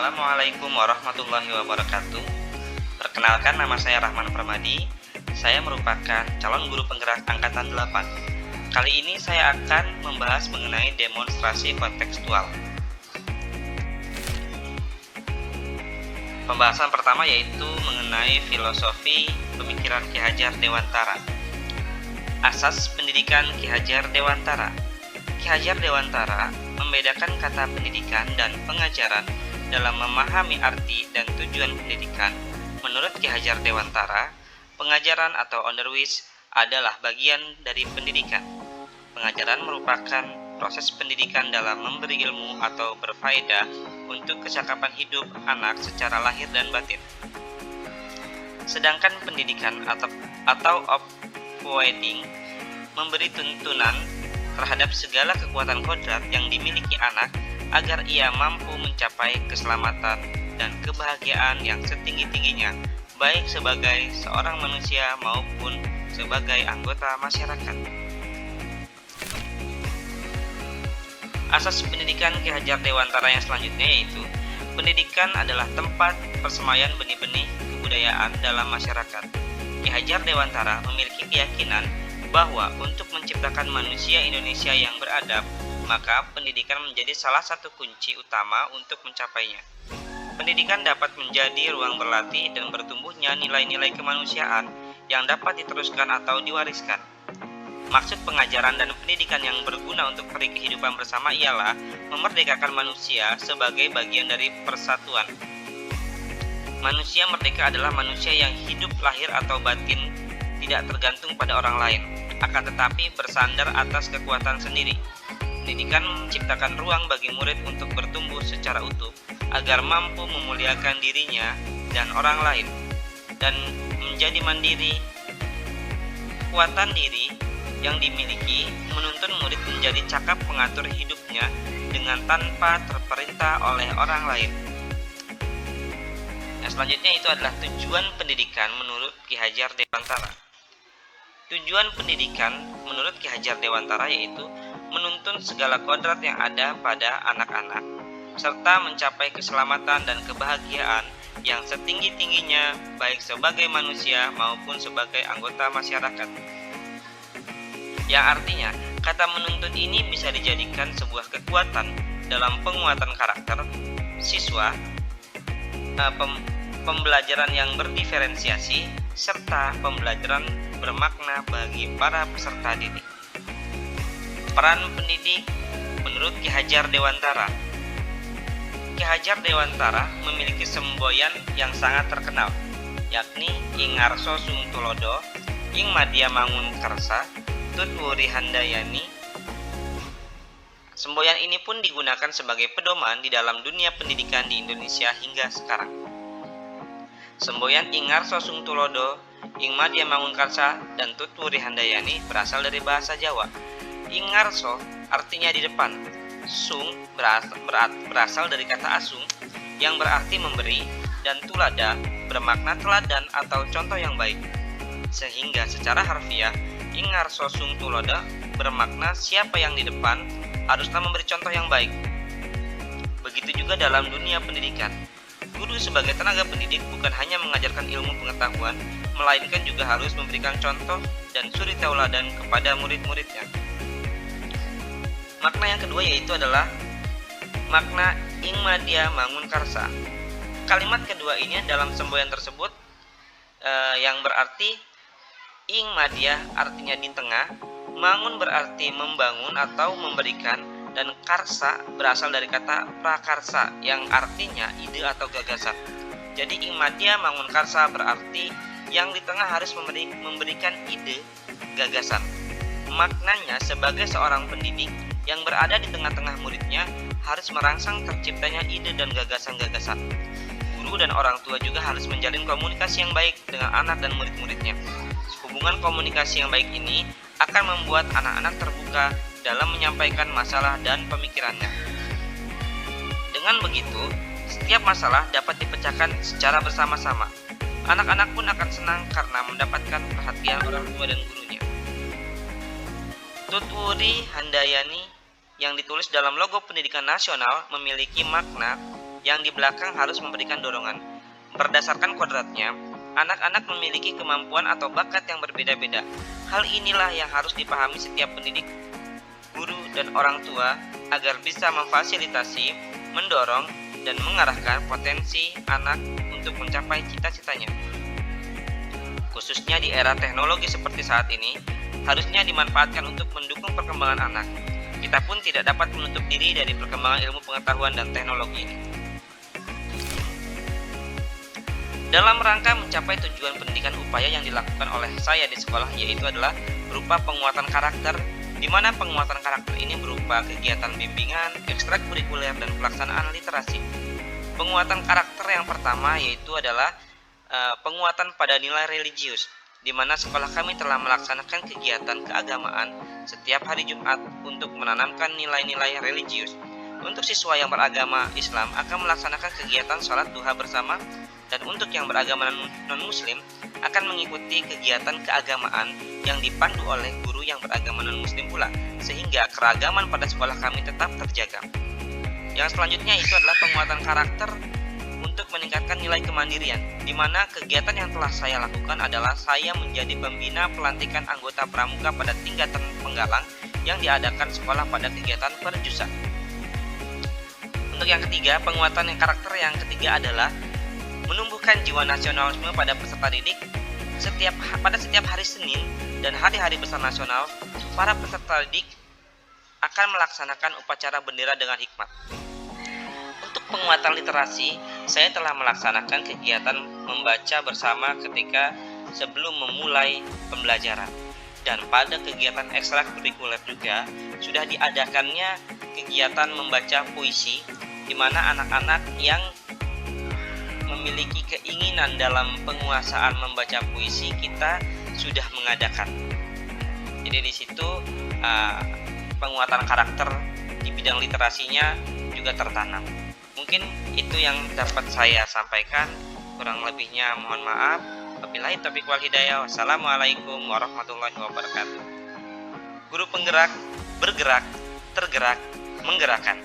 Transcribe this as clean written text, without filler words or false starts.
Assalamualaikum warahmatullahi wabarakatuh. Perkenalkan, nama saya Rahman Permadi. Saya merupakan calon guru penggerak angkatan 8. Kali ini saya akan membahas mengenai demonstrasi kontekstual. Pembahasan pertama yaitu mengenai filosofi pemikiran Ki Hajar Dewantara. Asas pendidikan Ki Hajar Dewantara. Ki Hajar Dewantara membedakan kata pendidikan dan pengajaran dalam memahami arti dan tujuan pendidikan. Menurut Ki Hajar Dewantara, pengajaran atau underwis adalah bagian dari pendidikan. Pengajaran merupakan proses pendidikan dalam memberi ilmu atau berfaedah untuk kecakapan hidup anak secara lahir dan batin. Sedangkan pendidikan atau upwarding memberi tuntunan terhadap segala kekuatan kodrat yang dimiliki anak agar ia mampu mencapai keselamatan dan kebahagiaan yang setinggi-tingginya, baik sebagai seorang manusia maupun sebagai anggota masyarakat. Asas pendidikan Ki Hajar Dewantara yang selanjutnya yaitu pendidikan adalah tempat persemaian benih-benih kebudayaan dalam masyarakat. Ki Hajar Dewantara memiliki keyakinan bahwa untuk menciptakan manusia Indonesia yang beradab, maka pendidikan menjadi salah satu kunci utama untuk mencapainya. Pendidikan dapat menjadi ruang berlatih dan bertumbuhnya nilai-nilai kemanusiaan yang dapat diteruskan atau diwariskan. Maksud pengajaran dan pendidikan yang berguna untuk hari kehidupan bersama ialah memerdekakan manusia sebagai bagian dari persatuan. Manusia merdeka adalah manusia yang hidup lahir atau batin tidak tergantung pada orang lain, akan tetapi bersandar atas kekuatan sendiri. Pendidikan menciptakan ruang bagi murid untuk bertumbuh secara utuh, agar mampu memuliakan dirinya dan orang lain, dan menjadi mandiri. Kekuatan diri yang dimiliki menuntun murid menjadi cakap mengatur hidupnya dengan tanpa terperintah oleh orang lain. Yang selanjutnya itu adalah tujuan pendidikan menurut Ki Hajar Dewantara. Tujuan pendidikan menurut Ki Hajar Dewantara yaitu menuntun segala kodrat yang ada pada anak-anak, serta mencapai keselamatan dan kebahagiaan yang setinggi-tingginya baik sebagai manusia maupun sebagai anggota masyarakat. Yang artinya, kata menuntun ini bisa dijadikan sebuah kekuatan dalam penguatan karakter siswa, pembelajaran yang berdiferensiasi, serta pembelajaran bermakna bagi para peserta didik. Peran pendidik menurut Ki Hajar Dewantara. Ki Hajar Dewantara memiliki semboyan yang sangat terkenal, yakni Ing Ngarso Sung Tulodo, Ing Madya Mangun Karsa, Tut Wuri Handayani. Semboyan ini pun digunakan sebagai pedoman di dalam dunia pendidikan di Indonesia hingga sekarang. Semboyan Ing Ngarso Sung Tulodo, Ing Madya Mangun Karsa, dan Tut Wuri Handayani berasal dari bahasa Jawa. Ing Ngarso artinya di depan, Sung berasal dari kata asung yang berarti memberi, dan tulada bermakna teladan atau contoh yang baik. Sehingga secara harfiah, Ing Ngarso Sung Tulodo bermakna siapa yang di depan haruslah memberi contoh yang baik. Begitu juga dalam dunia pendidikan. Guru sebagai tenaga pendidik bukan hanya mengajarkan ilmu pengetahuan, melainkan juga harus memberikan contoh dan suri tauladan kepada murid-muridnya. Makna yang kedua yaitu adalah makna Ing Madya Mangun Karsa. Kalimat kedua ini dalam semboyan tersebut yang berarti Ing Madya artinya di tengah, Mangun berarti membangun atau memberikan, dan Karsa berasal dari kata prakarsa yang artinya ide atau gagasan. Jadi Ing Madya Mangun Karsa berarti yang di tengah harus memberikan ide, gagasan. Maknanya sebagai seorang pendidik yang berada di tengah-tengah muridnya harus merangsang terciptanya ide dan gagasan-gagasan. Guru dan orang tua juga harus menjalin komunikasi yang baik dengan anak dan murid-muridnya. Hubungan komunikasi yang baik ini akan membuat anak-anak terbuka dalam menyampaikan masalah dan pemikirannya. Dengan begitu, setiap masalah dapat dipecahkan secara bersama-sama. Anak-anak pun akan senang karena mendapatkan perhatian orang tua dan gurunya. Tut Wuri Handayani yang ditulis dalam logo pendidikan nasional memiliki makna yang di belakang harus memberikan dorongan. Berdasarkan kodratnya, anak-anak memiliki kemampuan atau bakat yang berbeda-beda. Hal inilah yang harus dipahami setiap pendidik, guru, dan orang tua agar bisa memfasilitasi, mendorong, dan mengarahkan potensi anak untuk mencapai cita-citanya. Khususnya di era teknologi seperti saat ini, harusnya dimanfaatkan untuk mendukung perkembangan anak. Kita pun tidak dapat menutup diri dari perkembangan ilmu pengetahuan dan teknologi ini. Dalam rangka mencapai tujuan pendidikan, upaya yang dilakukan oleh saya di sekolah yaitu adalah berupa penguatan karakter, di mana penguatan karakter ini berupa kegiatan bimbingan, ekstrakurikuler, dan pelaksanaan literasi. Penguatan karakter yang pertama yaitu adalah penguatan pada nilai religius, di mana sekolah kami telah melaksanakan kegiatan keagamaan setiap hari Jumat untuk menanamkan nilai-nilai religius. Untuk siswa yang beragama Islam akan melaksanakan kegiatan sholat duha bersama, dan untuk yang beragama non-muslim akan mengikuti kegiatan keagamaan yang dipandu oleh guru yang beragama non-muslim pula, sehingga keragaman pada sekolah kami tetap terjaga. Yang selanjutnya itu adalah penguatan karakter untuk meningkatkan nilai kemandirian, di mana kegiatan yang telah saya lakukan adalah saya menjadi pembina pelantikan anggota pramuka pada tingkatan penggalang yang diadakan sekolah pada kegiatan perjusa. Untuk yang ketiga, penguatan karakter yang ketiga adalah menumbuhkan jiwa nasionalisme pada peserta didik. Pada setiap hari Senin dan hari-hari besar nasional, para peserta didik akan melaksanakan upacara bendera dengan hikmat. Untuk penguatan literasi, saya telah melaksanakan kegiatan membaca bersama ketika sebelum memulai pembelajaran. Dan pada kegiatan ekstrakurikuler juga sudah diadakannya kegiatan membaca puisi, di mana anak-anak yang memiliki keinginan dalam penguasaan membaca puisi kita sudah mengadakan. Jadi di situ penguatan karakter di bidang literasinya juga tertanam. Mungkin itu yang dapat saya sampaikan, kurang lebihnya mohon maaf. Wabillahi taufiq wal hidayah. Wassalamualaikum warahmatullahi wabarakatuh. Guru penggerak, bergerak, tergerak, menggerakkan.